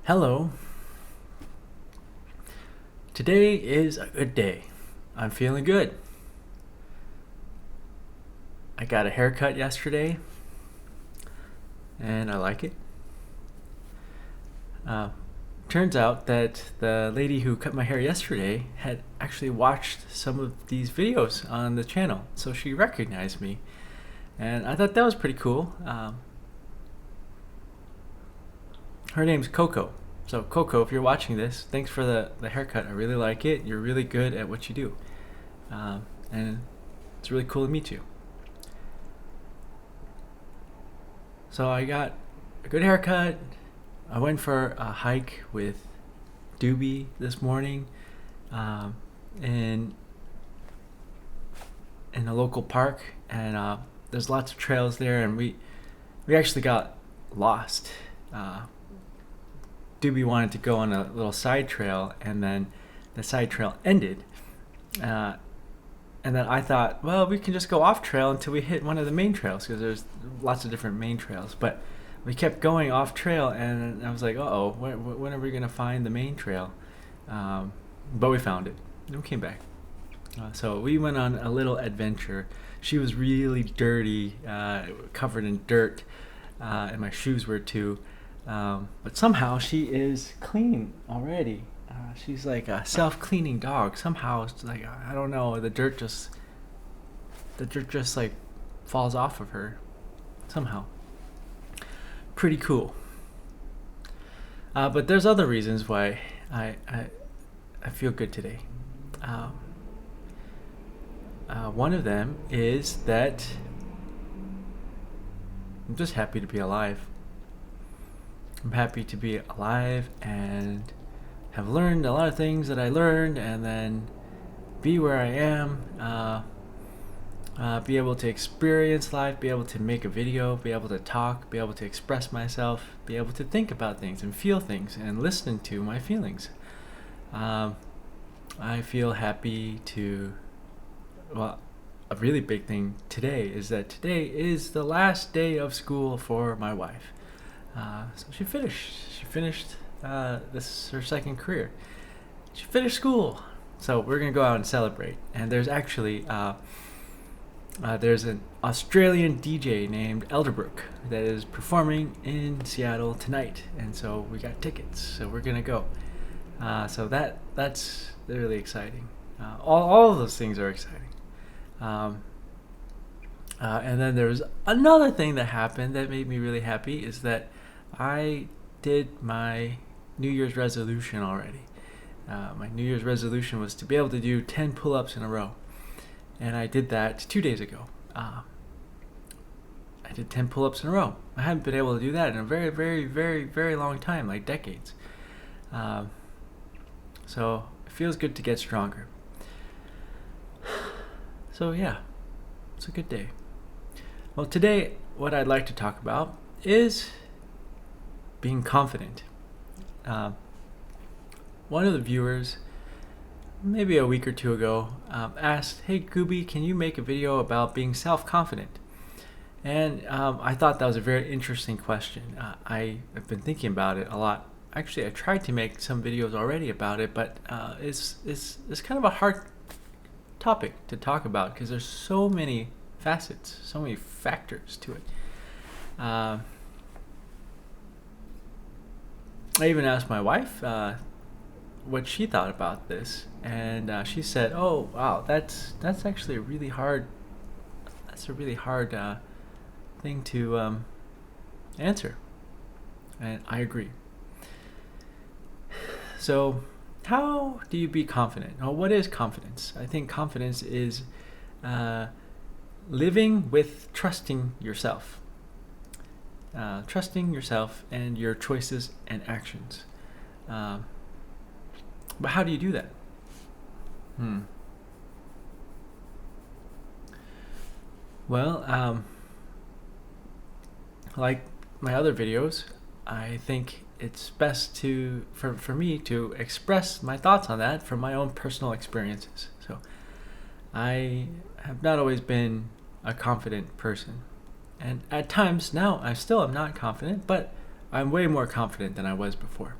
Hello. Today is a good day. I'm feeling good. I got a haircut yesterday, and I like it. Uh, Turns out that the lady who cut my hair yesterday had actually watched some of these videos on the channel, so she recognized me, and I thought that was pretty cool. Her name's Coco. So, Coco, if you're watching this, thanks for the haircut. I really like it. You're really good at what you do. And it's really cool to meet you. So, I got a good haircut. I went for a hike with Doobie this morning in a local park. And there's lots of trails there. And we actually got lost. Doobie wanted to go on a little side trail, and then the side trail ended. And then I thought, well, we can just go off trail until we hit one of the main trails, because there's lots of different main trails. But we kept going off trail, and I was like, uh-oh, when are we going to find the main trail? But we found it, and we came back. So we went on a little adventure. She was really dirty, covered in dirt, and my shoes were too. But somehow she is clean already. She's like a self-cleaning dog. Somehow it's like, I don't know, the dirt just like falls off of her somehow. Pretty cool. But there's other reasons why I feel good today. One of them is that I'm just happy to be alive. I'm happy to be alive and have learned a lot of things that I learned, and then be where I am, be able to experience life, be able to make a video, be able to talk, be able to express myself, be able to think about things and feel things and listen to my feelings. I feel happy to, well, a really big thing today is that today is the last day of school for my wife. So she finished this is her second career. She finished school, so we're gonna go out and celebrate. And there's actually there's an Australian DJ named Elderbrook that is performing in Seattle tonight, and so we got tickets, so we're gonna go. So that's really exciting. All of those things are exciting. And then there's another thing that happened that made me really happy, is that I did my New Year's resolution already. My New Year's resolution was to be able to do 10 pull-ups in a row. And I did that 2 days ago. I did 10 pull-ups in a row. I haven't been able to do that in a very, very, very, very long time, like decades. So it feels good to get stronger. So yeah, it's a good day. Well, today, what I'd like to talk about is being confident. One of the viewers, maybe a week or two ago, asked, "Hey, Gooby, can you make a video about being self-confident?" And I thought that was a very interesting question. I have been thinking about it a lot. Actually, I tried to make some videos already about it, but it's kind of a hard topic to talk about, because there's so many facets, so many factors to it. I even asked my wife what she thought about this, and she said, "Oh, wow, that's actually a really hard. That's a really hard thing to answer," and I agree. So, how do you be confident? Well, what is confidence? I think confidence is living with trusting yourself. Trusting yourself and your choices and actions. But how do you do that? Well, like my other videos, I think it's best for me to express my thoughts on that from my own personal experiences. So I have not always been a confident person. And at times now, I still am not confident, but I'm way more confident than I was before.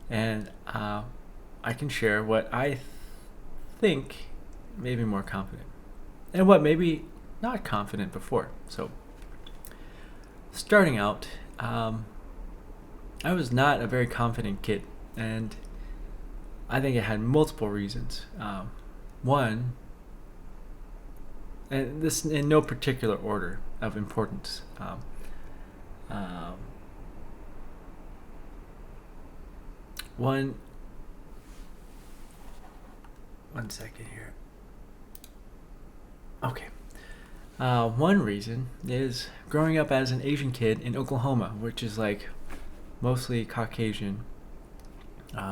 and I can share what I think maybe more confident, and what maybe not confident before. So, starting out, I was not a very confident kid, and I think it had multiple reasons. One, and this in no particular order of importance. Um, one, one second here. Okay. One reason is growing up as an Asian kid in Oklahoma, which is like mostly Caucasian,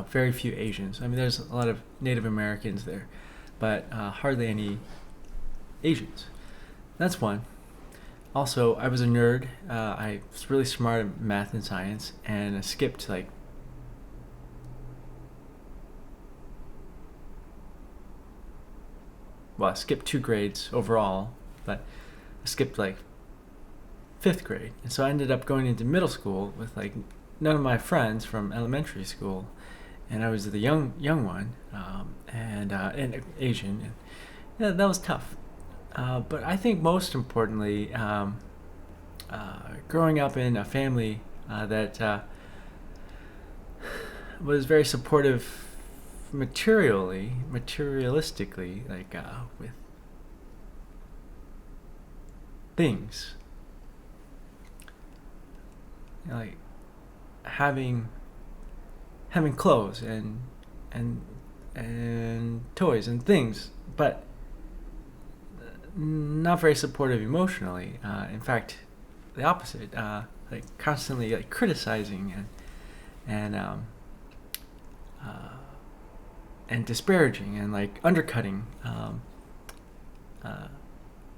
very few Asians. I mean, there's a lot of Native Americans there, but hardly any Asians. That's one. Also, I was a nerd. I was really smart at math and science, and I skipped like I skipped 2 grades overall, but I skipped like 5th grade, and so I ended up going into middle school with like none of my friends from elementary school, and I was the young one, and Asian, and yeah, that was tough. But I think most importantly, growing up in a family that was very supportive materialistically, like with things, like having clothes and and toys and things, but not very supportive emotionally. In fact, the opposite. Like constantly like criticizing and and disparaging and like undercutting.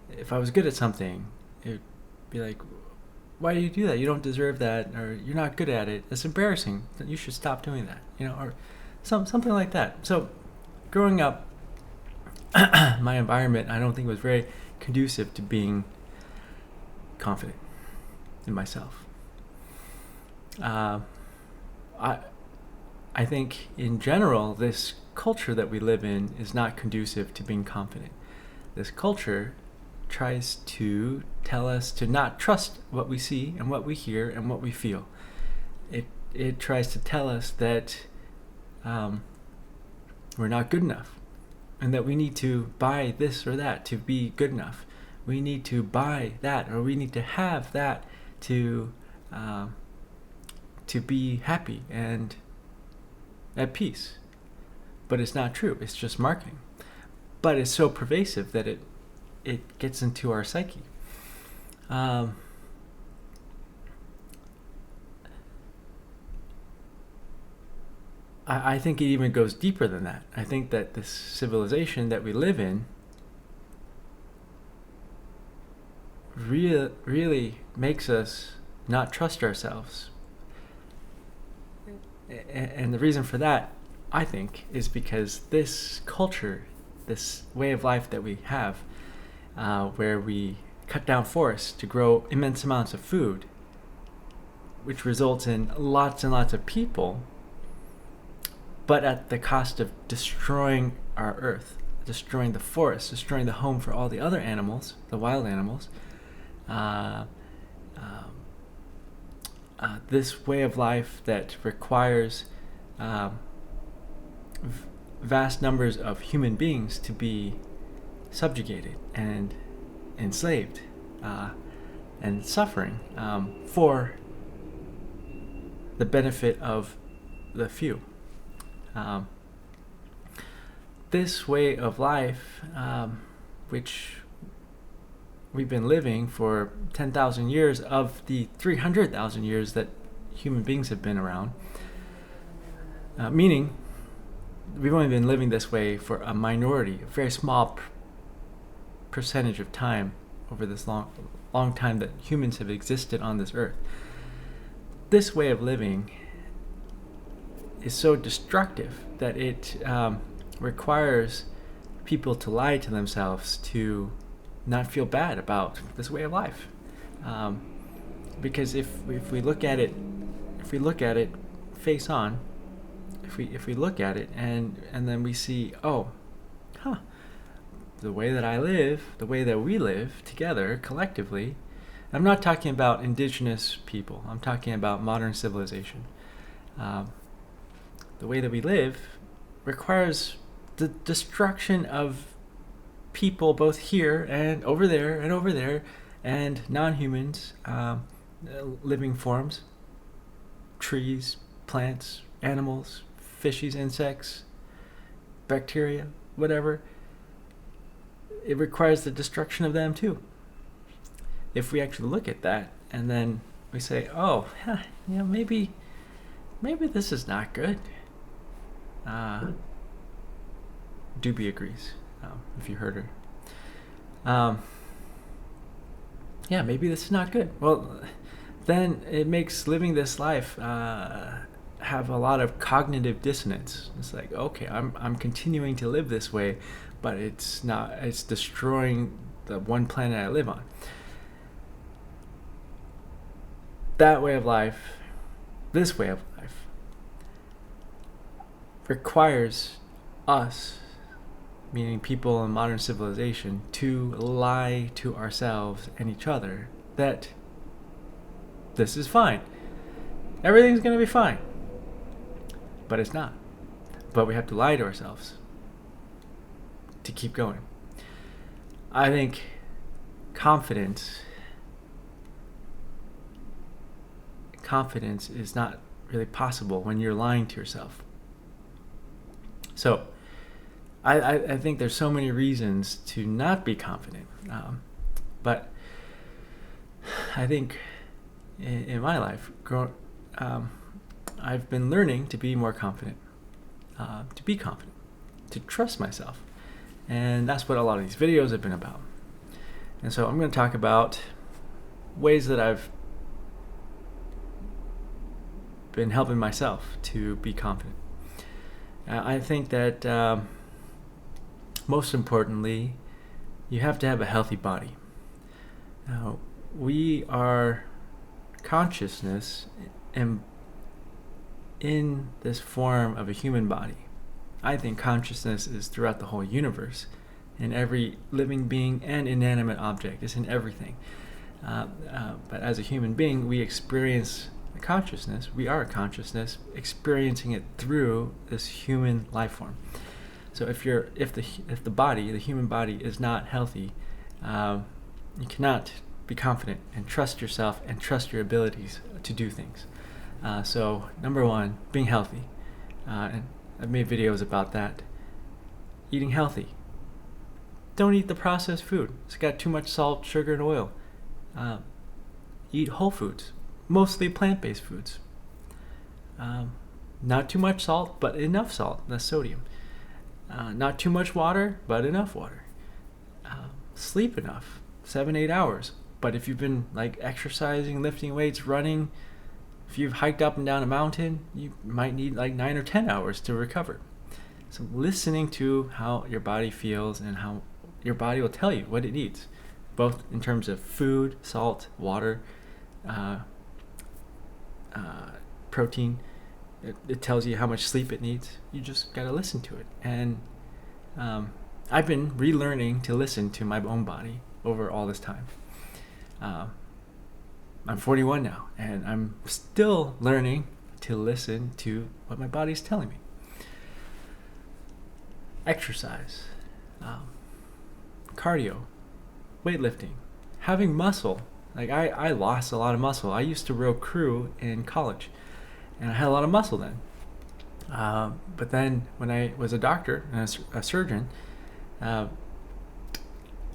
If I was good at something, it'd be like, "Why do you do that? You don't deserve that, or you're not good at it. It's embarrassing. You should stop doing that." Or something like that. So, growing up, my environment I don't think was very conducive to being confident in myself. I I think in general this culture that we live in is not conducive to being confident. This culture tries to tell us to not trust what we see and what we hear and what we feel. It tries to tell us that we're not good enough, and that we need to buy this or that to be good enough. We need to buy that, or we need to have that to be happy and at peace. But it's not true. It's just marketing. But it's so pervasive that it gets into our psyche. I think it even goes deeper than that. I think that this civilization that we live in really makes us not trust ourselves. And the reason for that, I think, is because this culture, this way of life that we have, where we cut down forests to grow immense amounts of food, which results in lots and lots of people, but at the cost of destroying our earth, destroying the forest, destroying the home for all the other animals, the wild animals. This way of life that requires vast numbers of human beings to be subjugated and enslaved and suffering for the benefit of the few. This way of life, which we've been living for 10,000 years of the 300,000 years that human beings have been around, meaning we've only been living this way for a minority, a very small percentage of time over this long time that humans have existed on this earth. This way of living is so destructive that it requires people to lie to themselves to not feel bad about this way of life, because if we look at it face on, if we look at it and then we see, oh, huh, the way that I live, the way that we live together collectively. I'm not talking about indigenous people. I'm talking about modern civilization. The way that we live requires the destruction of people both here and over there and non-humans, living forms, trees, plants, animals, fishes, insects, bacteria, whatever. It requires the destruction of them too. If we actually look at that and then we say, oh, maybe this is not good. Doobie agrees, if you heard her. Maybe this is not good. Well, then it makes living this life have a lot of cognitive dissonance. It's like, okay, I'm continuing to live this way, but it's not. It's destroying the one planet I live on. That way of life, this way of life, requires us, meaning people in modern civilization, to lie to ourselves and each other that this is fine. Everything's going to be fine. But it's not. But we have to lie to ourselves to keep going. I think confidence is not really possible when you're lying to yourself. So I think there's so many reasons to not be confident. But I think in my life, I've been learning to be more confident, to be confident, to trust myself. And that's what a lot of these videos have been about. And so I'm going to talk about ways that I've been helping myself to be confident. I think that most importantly, you have to have a healthy body. Now, we are consciousness in this form of a human body. I think consciousness is throughout the whole universe, in every living being and inanimate object. It's in everything. But as a human being, we experience consciousness. We are a consciousness experiencing it through this human life form. So if the body, the human body, is not healthy, you cannot be confident and trust yourself and trust your abilities to do things. So number one, being healthy. And I've made videos about that. Eating healthy. Don't eat the processed food. It's got too much salt, sugar, and oil. Eat whole foods, mostly plant-based foods. Not too much salt, but enough salt, that's sodium. Not too much water, but enough water. Sleep enough, 7-8 hours. But if you've been like exercising, lifting weights, running, if you've hiked up and down a mountain, you might need like 9 or 10 hours to recover. So listening to how your body feels and how your body will tell you what it needs, both in terms of food, salt, water, protein. It tells you how much sleep it needs. You just got to listen to it. And I've been relearning to listen to my own body over all this time. I'm 41 now, and I'm still learning to listen to what my body's telling me. Exercise, cardio, weightlifting, having muscle. Like I lost a lot of muscle. I used to row crew in college, and I had a lot of muscle then. But then when I was a doctor and a surgeon,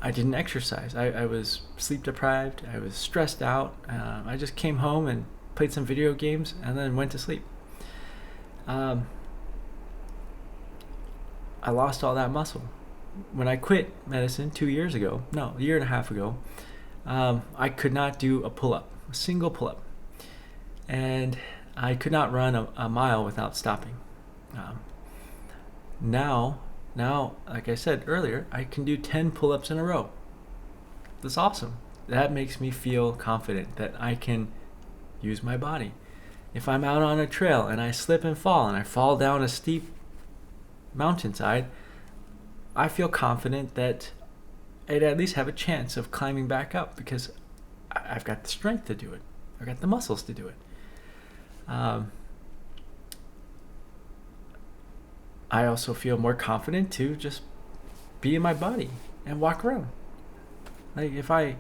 I didn't exercise. I was sleep deprived. I was stressed out. I just came home and played some video games and then went to sleep. I lost all that muscle. When I quit medicine a year and a half ago, I could not do a single pull-up. And I could not run a mile without stopping. Now, like I said earlier, I can do 10 pull-ups in a row. That's awesome. That makes me feel confident that I can use my body. If I'm out on a trail and I slip and fall and I fall down a steep mountainside, I feel confident that I'd at least have a chance of climbing back up because I've got the strength to do it. I've got the muscles to do it. I also feel more confident to just be in my body and walk around. Like if I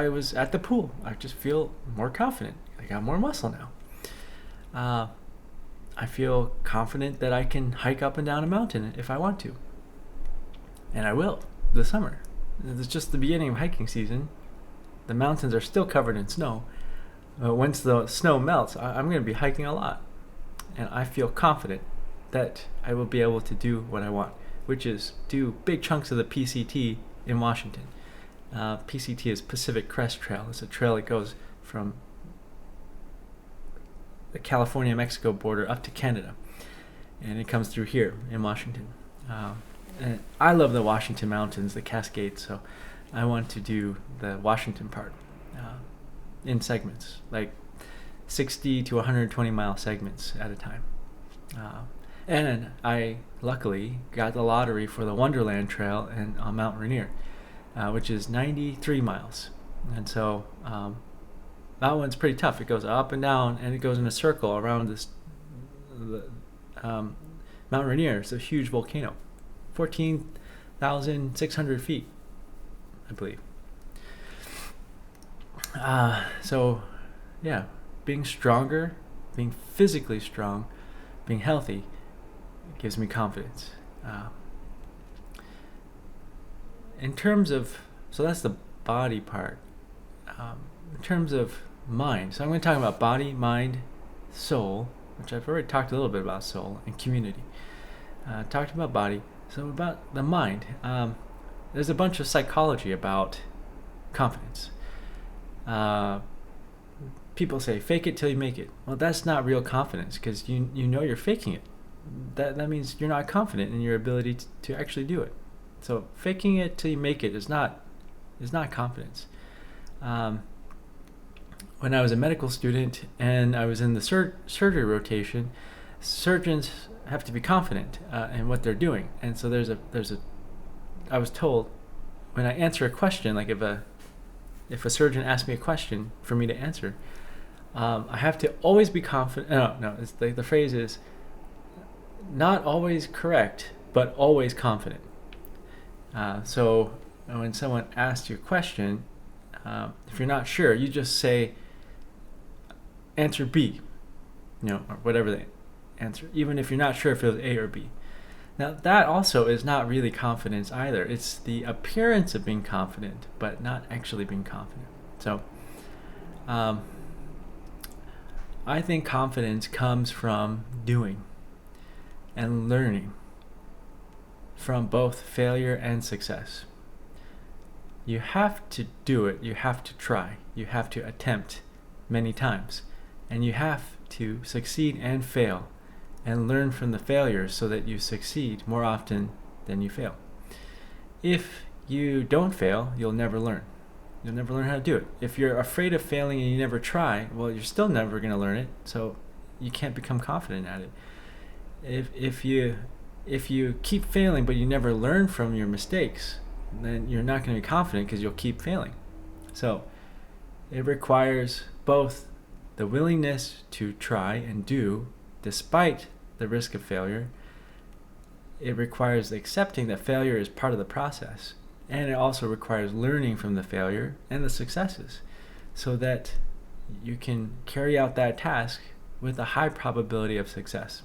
was at the pool, I just feel more confident. I got more muscle now. I feel confident that I can hike up and down a mountain if I want to. And I will this summer. It's just the beginning of hiking season. The mountains are still covered in snow. Once the snow melts, I'm going to be hiking a lot. And I feel confident that I will be able to do what I want, which is do big chunks of the PCT in Washington. PCT is Pacific Crest Trail. It's a trail that goes from the California-Mexico border up to Canada. And it comes through here in Washington. And I love the Washington Mountains, the Cascades, so I want to do the Washington part in segments, like 60 to 120 mile segments at a time. And I luckily got the lottery for the Wonderland Trail on Mount Rainier, which is 93 miles. And so that one's pretty tough. It goes up and down, and it goes in a circle around Mount Rainier. It's a huge volcano, 14,600 feet, I believe. So, yeah, being stronger, being physically strong, being healthy, gives me confidence. In terms of, so that's the body part. In terms of mind, so I'm going to talk about body, mind, soul, which I've already talked a little bit about soul, and community. Talked about body, so about the mind. There's a bunch of psychology about confidence. People say fake it till you make it. Well, that's not real confidence because you know you're faking it. That means you're not confident in your ability to actually do it. So faking it till you make it is not confidence. When I was a medical student and I was in the surgery rotation, surgeons have to be confident in what they're doing. And so I was told when I answer a question, like if a surgeon asks me a question for me to answer, I have to always be confident. No, it's the phrase is not always correct, but always confident. So when someone asks you a question, if you're not sure, you just say answer B, or whatever the answer, even if you're not sure if it was A or B. Now that also is not really confidence either. It's the appearance of being confident, but not actually being confident. So I think confidence comes from doing and learning from both failure and success. You have to do it, you have to try, you have to attempt many times, and you have to succeed and fail and learn from the failures so that you succeed more often than you fail. If you don't fail, you'll never learn. You'll never learn how to do it. If you're afraid of failing and you never try, well, you're still never going to learn it, so you can't become confident at it. If you keep failing but you never learn from your mistakes, then you're not going to be confident because you'll keep failing. So it requires both the willingness to try and do despite the risk of failure. It requires accepting that failure is part of the process, and it also requires learning from the failure and the successes so that you can carry out that task with a high probability of success.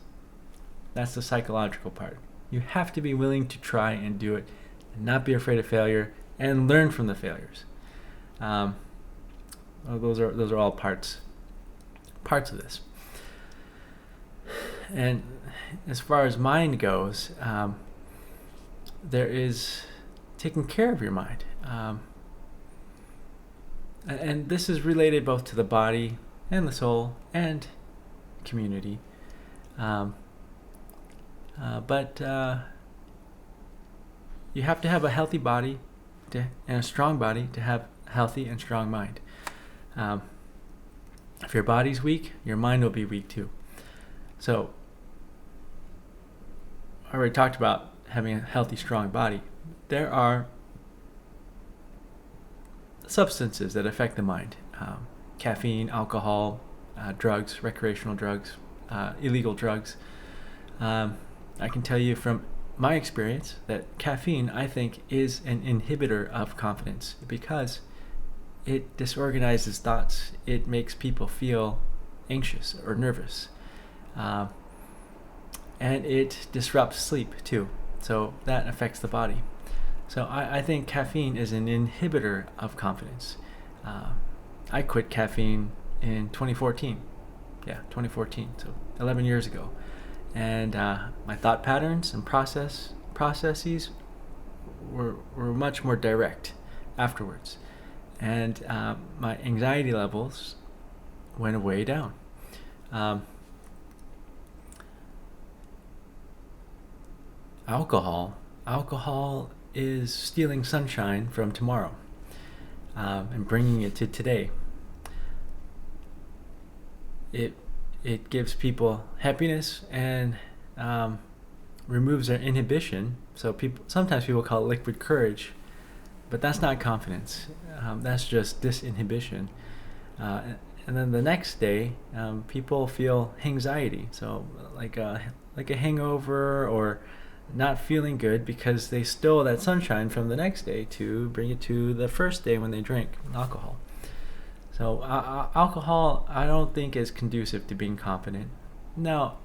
That's the psychological part. You have to be willing to try and do it and not be afraid of failure and learn from the failures. Those are all parts of this. And as far as mind goes, there is taking care of your mind. And this is related both to the body and the soul and community. But you have to have a healthy body and a strong body to have a healthy and strong mind. If your body's weak, your mind will be weak too. So, I already talked about having a healthy, strong body. There are substances that affect the mind. Caffeine, alcohol, drugs, recreational drugs, illegal drugs. I can tell you from my experience that caffeine, I think, is an inhibitor of confidence because it disorganizes thoughts. It makes people feel anxious or nervous. And it disrupts sleep too. So that affects the body. So I think caffeine is an inhibitor of confidence. I quit caffeine in 2014. Yeah, 2014, so 11 years ago. And my thought patterns and processes were much more direct afterwards. And my anxiety levels went way down. Alcohol is stealing sunshine from tomorrow and bringing it to today. It gives people happiness and removes their inhibition. So sometimes people call it liquid courage, but that's not confidence. That's just disinhibition. And then the next day, people feel anxiety. So like a hangover or not feeling good because they stole that sunshine from the next day to bring it to the first day when they drank alcohol. So alcohol, I don't think is conducive to being confident. Now,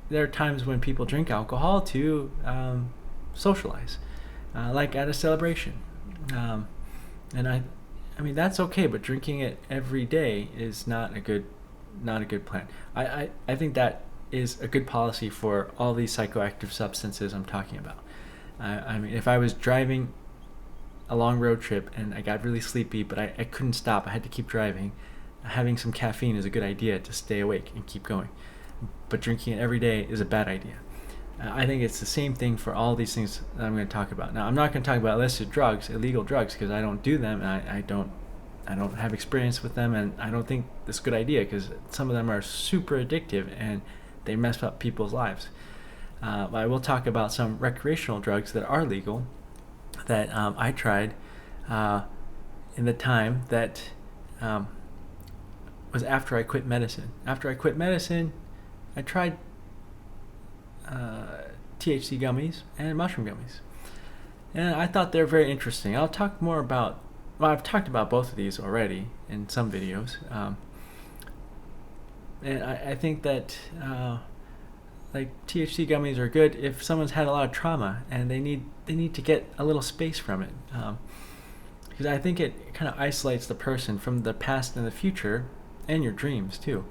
there are times when people drink alcohol to socialize, like at a celebration, and I mean that's okay. But drinking it every day is not a good plan. I think that is a good policy for all these psychoactive substances I'm talking about. I mean, if I was driving a long road trip and I got really sleepy, but I couldn't stop, I had to keep driving, having some caffeine is a good idea to stay awake and keep going. But drinking it every day is a bad idea. I think it's the same thing for all these things that I'm going to talk about. Now, I'm not going to talk about illicit drugs, illegal drugs, because I don't do them, and I don't have experience with them, and I don't think it's a good idea because some of them are super addictive and they mess up people's lives. But I will talk about some recreational drugs that are legal that I tried in the time that was after I quit medicine. After I quit medicine, I tried THC gummies and mushroom gummies. And I thought they're very interesting. I'll talk more about, well, I've talked about both of these already in some videos. And I think that like THC gummies are good if someone's had a lot of trauma and they need to get a little space from it. Because I think it kind of isolates the person from the past and the future and your dreams too.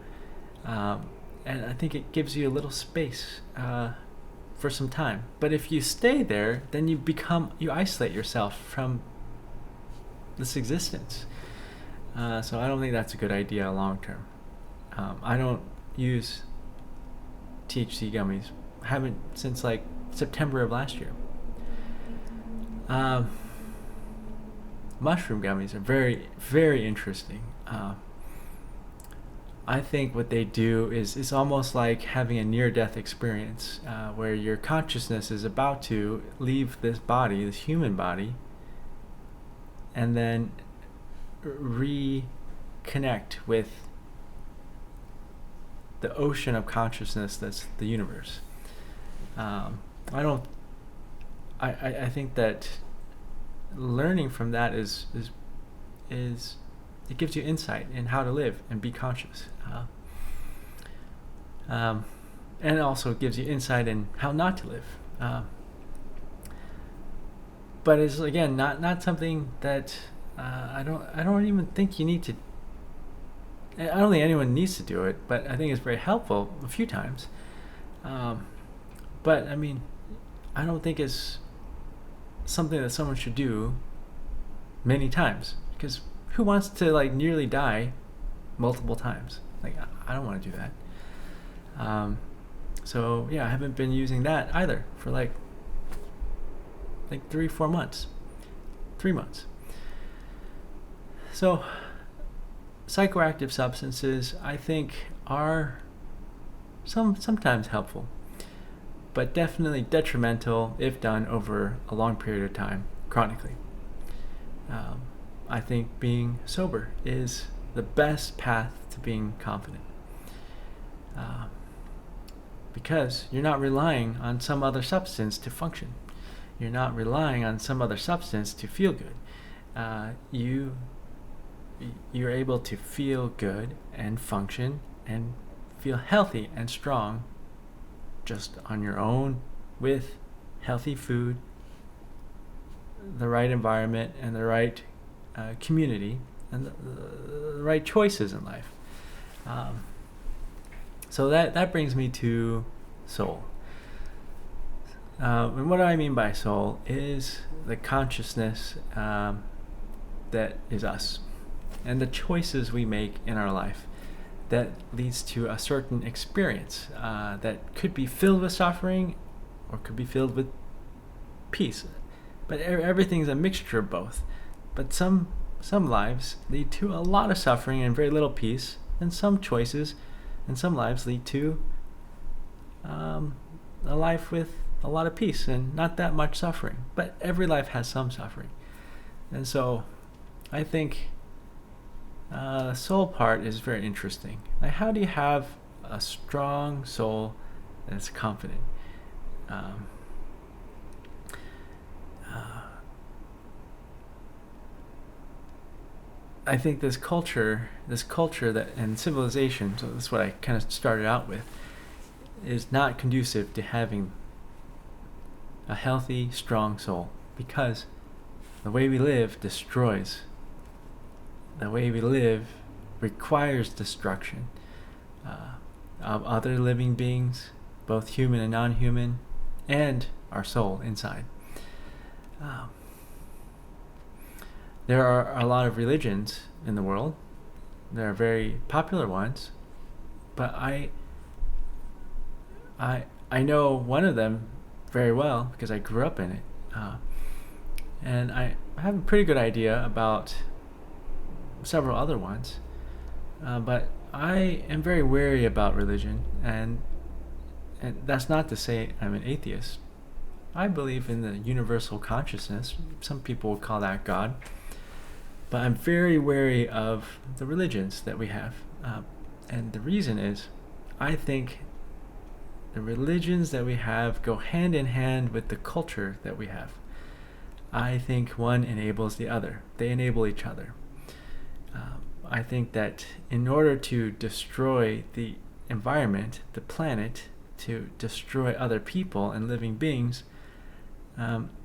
And I think it gives you a little space for some time. But if you stay there, then you isolate yourself from this existence. So I don't think that's a good idea long term. I don't use THC gummies. I haven't since like September of last year. Mushroom gummies are very, very interesting. I think what they do is it's almost like having a near-death experience where your consciousness is about to leave this body, this human body, and then reconnect with the ocean of consciousness that's the universe. I think that learning from that is it gives you insight in how to live and be conscious. And it also gives you insight in how not to live. But it's again not something that I don't even think you need to. I don't think anyone needs to do it, but I think it's very helpful a few times. But I mean, I don't think it's something that someone should do many times, because who wants to like nearly die multiple times? Like I don't want to do that. So yeah, I haven't been using that either for like 3-4 months, 3 months. So psychoactive substances, I think, are sometimes helpful, but definitely detrimental if done over a long period of time, chronically. I think being sober is the best path to being confident, because you're not relying on some other substance to function. You're not relying on some other substance to feel good. You're able to feel good and function and feel healthy and strong just on your own, with healthy food, the right environment, and the right community, and the right choices in life. So that brings me to soul. And what do I mean by soul is the consciousness that is us, and the choices we make in our life that leads to a certain experience that could be filled with suffering or could be filled with peace. But everything's a mixture of both. But some lives lead to a lot of suffering and very little peace, and some choices and some lives lead to a life with a lot of peace and not that much suffering. But every life has some suffering. And so I think the soul part is very interesting. Like, how do you have a strong soul that's confident? I think this culture that and civilization, so that's what I kind of started out with, is not conducive to having a healthy, strong soul, because the way we live destroys. The way we live requires destruction of other living beings, both human and non-human, and our soul inside. There are a lot of religions in the world. There are very popular ones, but I know one of them very well because I grew up in it, and I have a pretty good idea about several other ones, but I am very wary about religion, and that's not to say I'm an atheist. I believe in the universal consciousness. Some people would call that God. But I'm very wary of the religions that we have. And the reason is, I think the religions that we have go hand in hand with the culture that we have. I think one enables the other. They enable each other. I think that in order to destroy the environment, the planet, to destroy other people and living beings,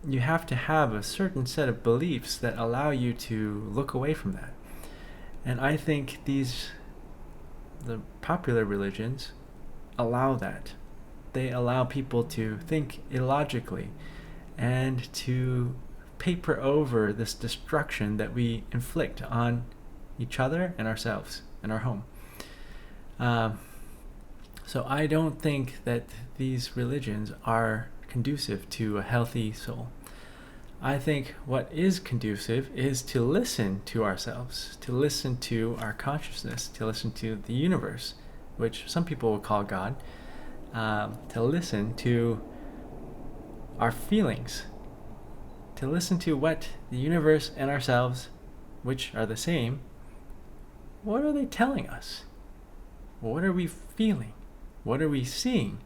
you have to have a certain set of beliefs that allow you to look away from that. And I think the popular religions allow that. They allow people to think illogically and to paper over this destruction that we inflict on each other and ourselves and our home. So I don't think that these religions are conducive to a healthy soul. I think what is conducive is to listen to ourselves, to listen to our consciousness, to listen to the universe, which some people will call God, to listen to our feelings, to listen to what the universe and ourselves, which are the same, what are they telling us? What are we feeling? What are we seeing?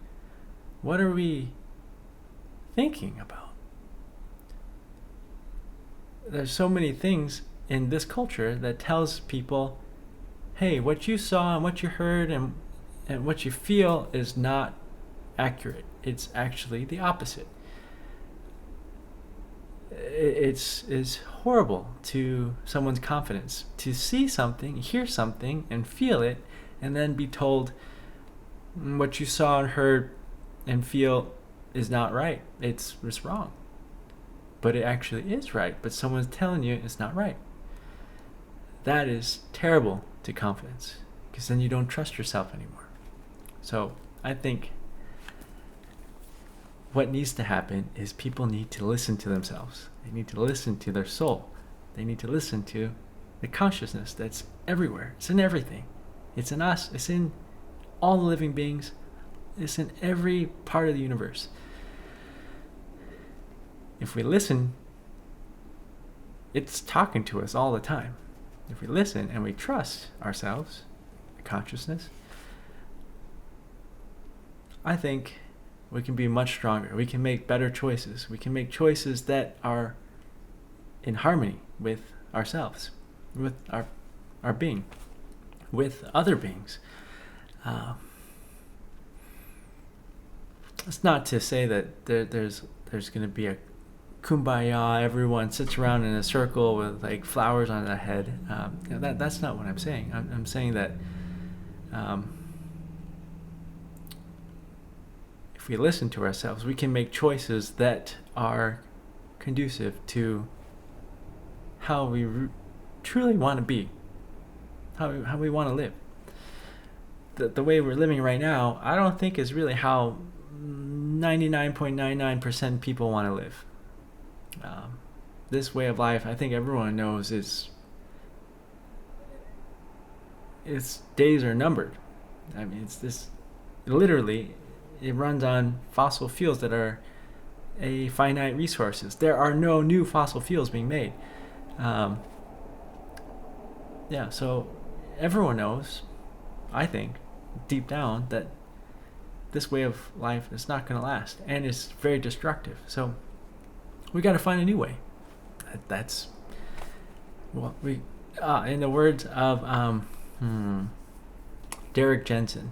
What are we thinking about? There's so many things in this culture that tells people, hey, what you saw and what you heard and what you feel is not accurate. It's actually the opposite. It's horrible to someone's confidence to see something, hear something, and feel it, and then be told what you saw and heard and feel is not right. It's wrong. But it actually is right. But someone's telling you it's not right. That is terrible to confidence, because then you don't trust yourself anymore. So I think what needs to happen is people need to listen to themselves. They need to listen to their soul. They need to listen to the consciousness that's everywhere. It's in everything. It's in us. It's in all the living beings. It's in every part of the universe. If we listen, it's talking to us all the time. If we listen and we trust ourselves, consciousness, I think we can be much stronger. We can make better choices. We can make choices that are in harmony with ourselves, with our being, with other beings. It's not to say that there's going to be a kumbaya, everyone sits around in a circle with like flowers on their head. That's not what I'm saying. I'm saying that if we listen to ourselves, we can make choices that are conducive to how we truly want to be, how we want to live. The way we're living right now, I don't think is really how 99.99% people want to live. This way of life, I think everyone knows, its days are numbered. I mean, it's this, literally, it runs on fossil fuels that are a finite resources. There are no new fossil fuels being made. So everyone knows, I think, deep down, that this way of life is not going to last, and it's very destructive. So we got to find a new way. That's what we, in the words of Derek Jensen.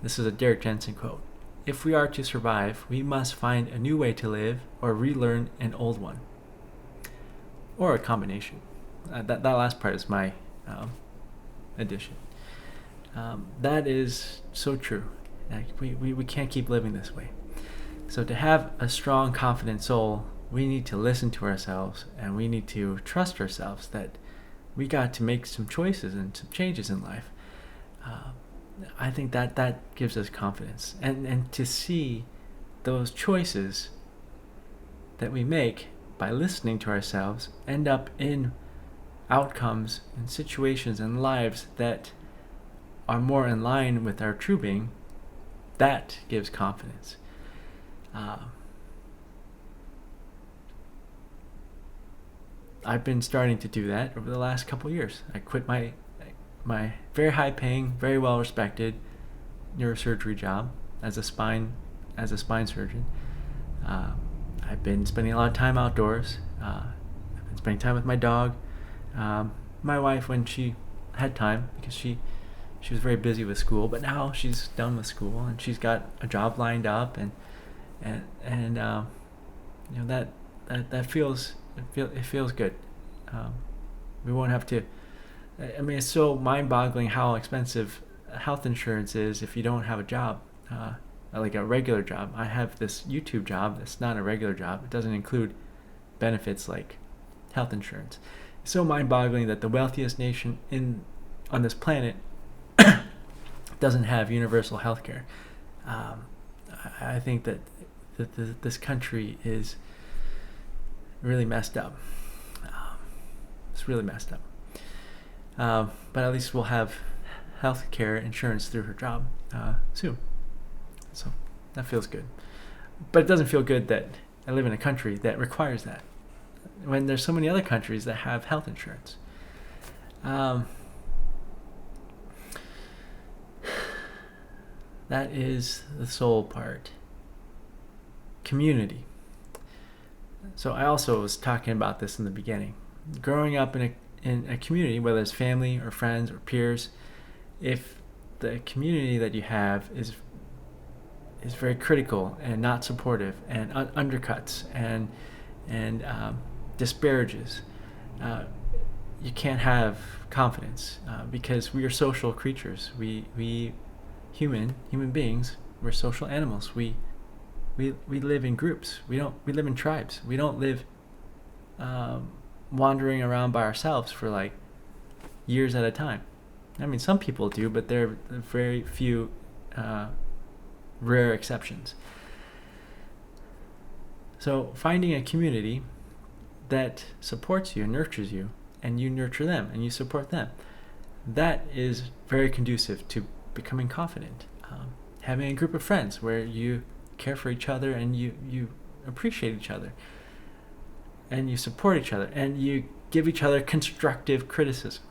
This is a Derek Jensen quote. If we are to survive, we must find a new way to live or relearn an old one. Or a combination. That last part is my addition. That is so true. We can't keep living this way. So to have a strong, confident soul, we need to listen to ourselves, and we need to trust ourselves that we got to make some choices and some changes in life. I think that gives us confidence. And to see those choices that we make by listening to ourselves end up in outcomes and situations and lives that are more in line with our true being, that gives confidence. I've been starting to do that over the last couple years. I quit my very high paying, very well respected neurosurgery job as a spine surgeon. I've been spending a lot of time outdoors. I've been spending time with my dog, my wife when she had time, because she was very busy with school, but now she's done with school and she's got a job lined up, and that feels good. We won't have to. I mean, it's so mind-boggling how expensive health insurance is if you don't have a job, like a regular job. I have this YouTube job that's not a regular job. It doesn't include benefits like health insurance. It's so mind-boggling that the wealthiest nation on this planet doesn't have universal health care. I think that this country is really messed up. It's really messed up. But at least we'll have health care insurance through her job soon. So that feels good. But it doesn't feel good that I live in a country that requires that, when there's so many other countries that have health insurance. That is the soul part. Community. So I also was talking about this in the beginning. Growing up in a community, whether it's family or friends or peers, if the community that you have is very critical and not supportive and undercuts and disparages, you can't have confidence, because we are social creatures. We human beings, we're social animals. We live in groups. We live in tribes. We don't live wandering around by ourselves for like years at a time. I mean, some people do, but they're very few, rare exceptions. So finding a community that supports you and nurtures you and you nurture them and you support them. That is very conducive to becoming confident. Having a group of friends where you care for each other and you appreciate each other and you support each other and you give each other constructive criticism.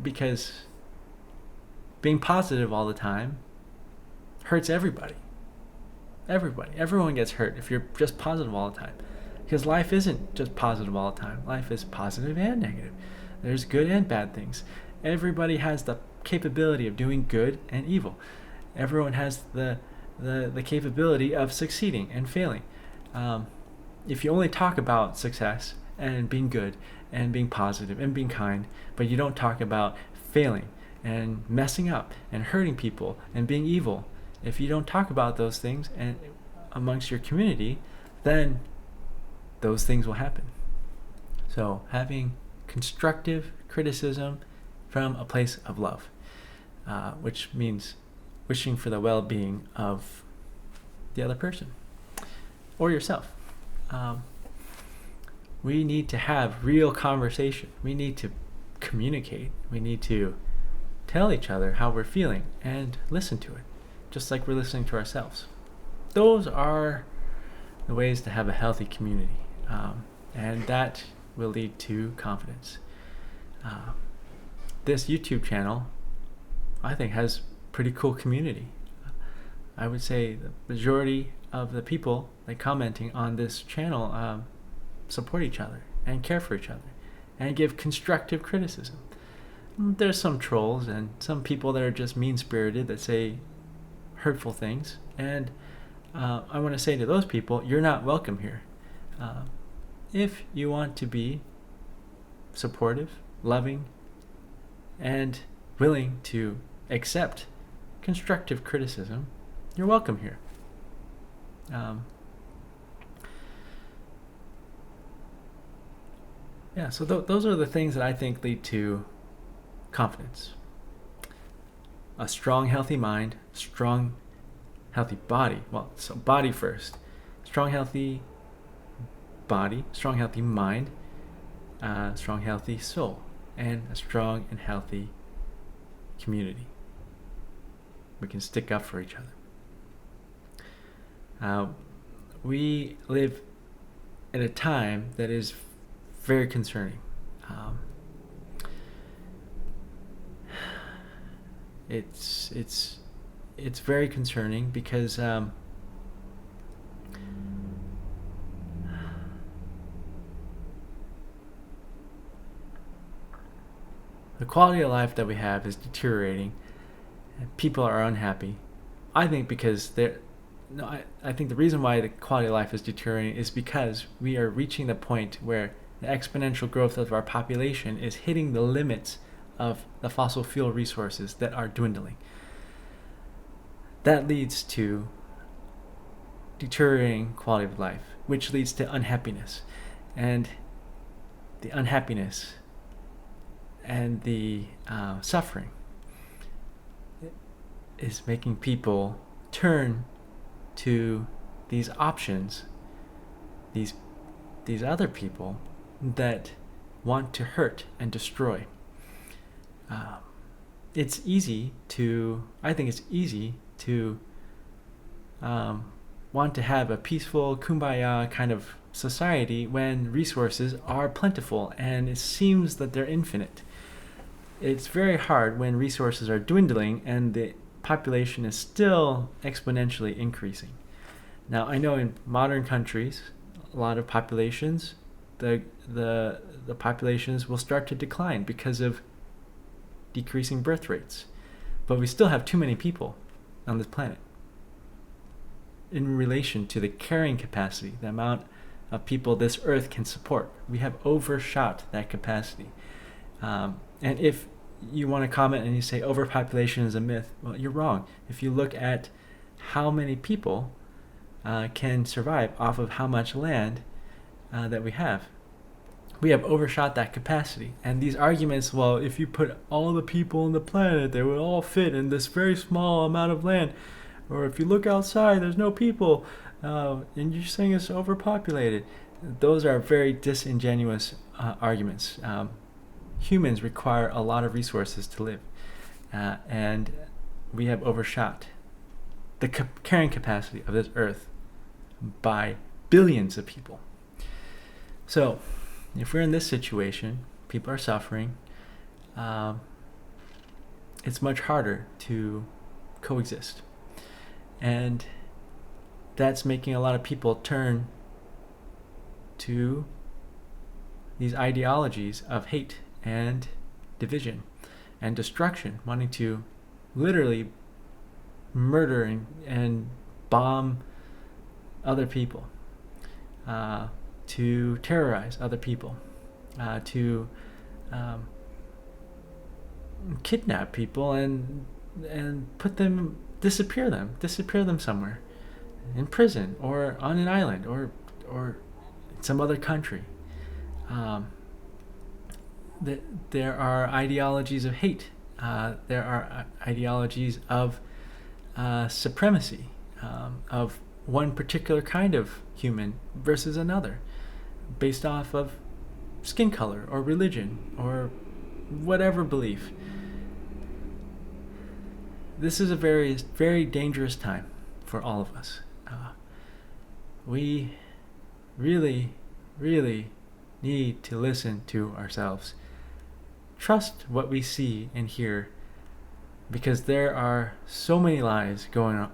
Because being positive all the time hurts everybody. Everyone gets hurt if you're just positive all the time. Because life isn't just positive all the time. Life is positive and negative. There's good and bad things. Everybody has the capability of doing good and evil. Everyone has the capability of succeeding and failing. If you only talk about success and being good and being positive and being kind, but you don't talk about failing and messing up and hurting people and being evil, if you don't talk about those things and amongst your community, then those things will happen. So having constructive criticism from a place of love, which means wishing for the well-being of the other person or yourself. We need to have real conversation. We need to communicate. We need to tell each other how we're feeling and listen to it, just like we're listening to ourselves. Those are the ways to have a healthy community, and that will lead to confidence. This YouTube channel, I think, has pretty cool community. I would say the majority of the people like commenting on this channel support each other and care for each other and give constructive criticism. There's some trolls and some people that are just mean-spirited that say hurtful things, and I want to say to those people, you're not welcome here. If you want to be supportive, loving, and willing to accept constructive criticism, you're welcome here. So those are the things that I think lead to confidence. A strong, healthy mind, strong, healthy body. Well, so body first. Strong, healthy body, strong, healthy mind, strong, healthy soul, and a strong and healthy community. We can stick up for each other. We live at a time that is very concerning. It's very concerning because the quality of life that we have is deteriorating, and people are unhappy. I think because I think the reason why the quality of life is deteriorating is because we are reaching the point where the exponential growth of our population is hitting the limits of the fossil fuel resources that are dwindling. That leads to deteriorating quality of life, which leads to unhappiness. And the unhappiness and the suffering is making people turn to these options, these other people that want to hurt and destroy. I think it's easy to want to have a peaceful kumbaya kind of society when resources are plentiful and it seems that they're infinite. It's very hard when resources are dwindling and the population is still exponentially increasing. Now, I know in modern countries, a lot of populations, the populations will start to decline because of decreasing birth rates. But we still have too many people on this planet in relation to the carrying capacity, the amount of people this earth can support. We have overshot that capacity. And if you want to comment and you say overpopulation is a myth, well, you're wrong. If you look at how many people can survive off of how much land that we have overshot that capacity. And these arguments, well, if you put all the people on the planet, they would all fit in this very small amount of land. Or if you look outside, there's no people, and you're saying it's overpopulated. Those are very disingenuous arguments. humans require a lot of resources to live, and we have overshot the carrying capacity of this earth by billions of people. So if we're in this situation, people are suffering, it's much harder to coexist. And that's making a lot of people turn to these ideologies of hate and division and destruction, wanting to literally murder and bomb other people, to terrorize other people, to kidnap people and disappear them somewhere, in prison or on an island or in some other country. There are ideologies of hate. There are ideologies of supremacy, of one particular kind of human versus another, based off of skin color or religion or whatever belief. This is a very, very dangerous time for all of us. We really, really need to listen to ourselves. Trust what we see and hear, because there are so many lies going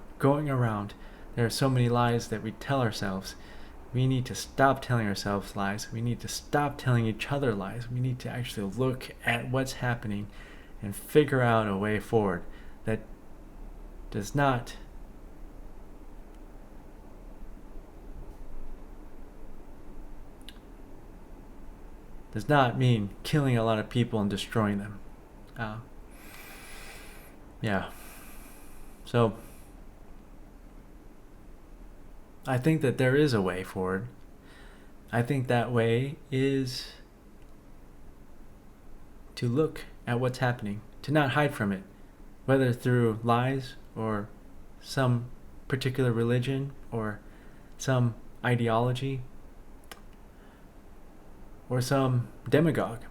around. There are so many lies that we tell ourselves. We need to stop telling ourselves lies. We need to stop telling each other lies. We need to actually look at what's happening and figure out a way forward that does not mean killing a lot of people and destroying them. So I think that there is a way forward. I think that way is to look at what's happening, to not hide from it, whether through lies or some particular religion or some ideology or some demagogue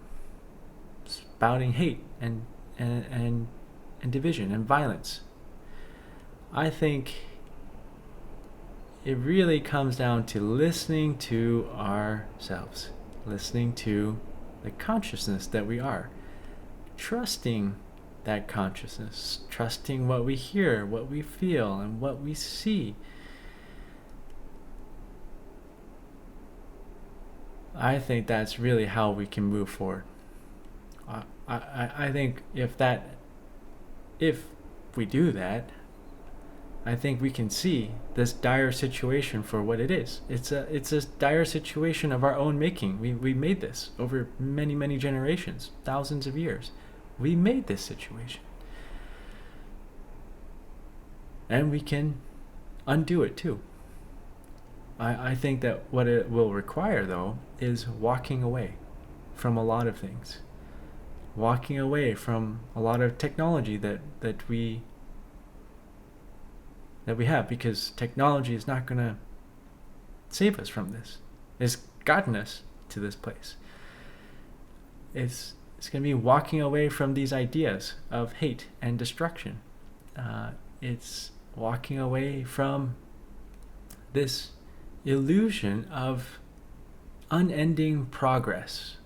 spouting hate and division and violence. I think it really comes down to listening to ourselves, listening to the consciousness that we are, trusting that consciousness, trusting what we hear, what we feel, and what we see. I think that's really how we can move forward. I think if we do that, I think we can see this dire situation for what it is. It's a dire situation of our own making. We made this over many, many generations, thousands of years. We made this situation. And we can undo it too. I think that what it will require, though, is walking away from a lot of things. Walking away from a lot of technology that we have, because technology is not going to save us from this. It's gotten us to this place. It's going to be walking away from these ideas of hate and destruction. It's walking away from this illusion of unending progress.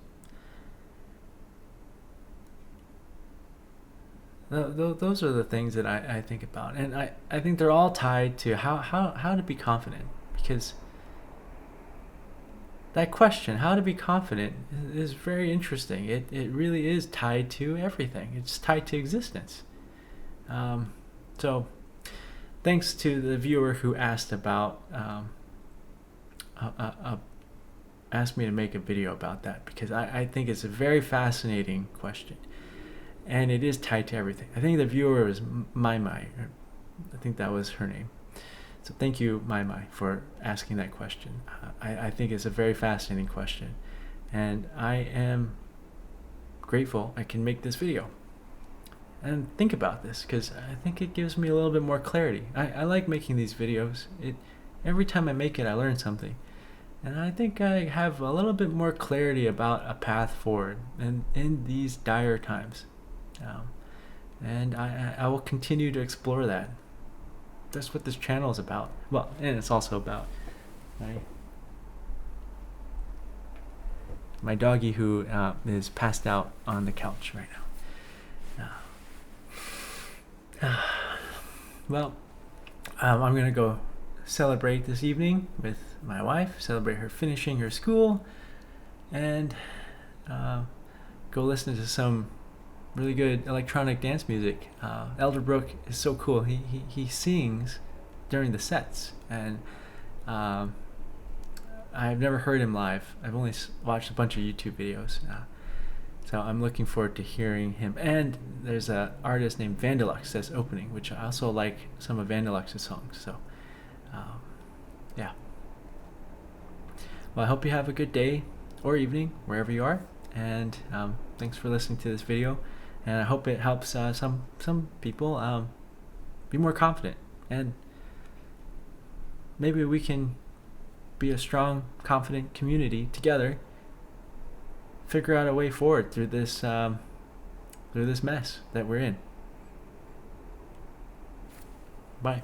Those are the things that I think about, and I think they're all tied to how to be confident, because that question, how to be confident, is very interesting. It really is tied to everything. It's tied to existence. So thanks to the viewer who asked about asked me to make a video about that, because I think it's a very fascinating question. And it is tied to everything. I think the viewer was Mai. I think that was her name. So thank you, Mai, for asking that question. I think it's a very fascinating question. And I am grateful I can make this video and think about this, because I think it gives me a little bit more clarity. I like making these videos. Every time I make it, I learn something. And I think I have a little bit more clarity about a path forward in these dire times. Um, and I will continue to explore that. That's what this channel is about. Well, and it's also about my doggy who is passed out on the couch right now. Well, I'm going to go celebrate this evening with my wife, celebrate her finishing her school, and go listen to some really good electronic dance music. Elderbrook is so cool. He sings during the sets, and I've never heard him live. I've only watched a bunch of YouTube videos. So I'm looking forward to hearing him. And there's an artist named Vandalux that's opening, which I also like some of Vandalux's songs. So, yeah. Well, I hope you have a good day or evening wherever you are. And thanks for listening to this video. And I hope it helps some people be more confident. And maybe we can be a strong, confident community together. Figure out a way forward through this mess that we're in. Bye.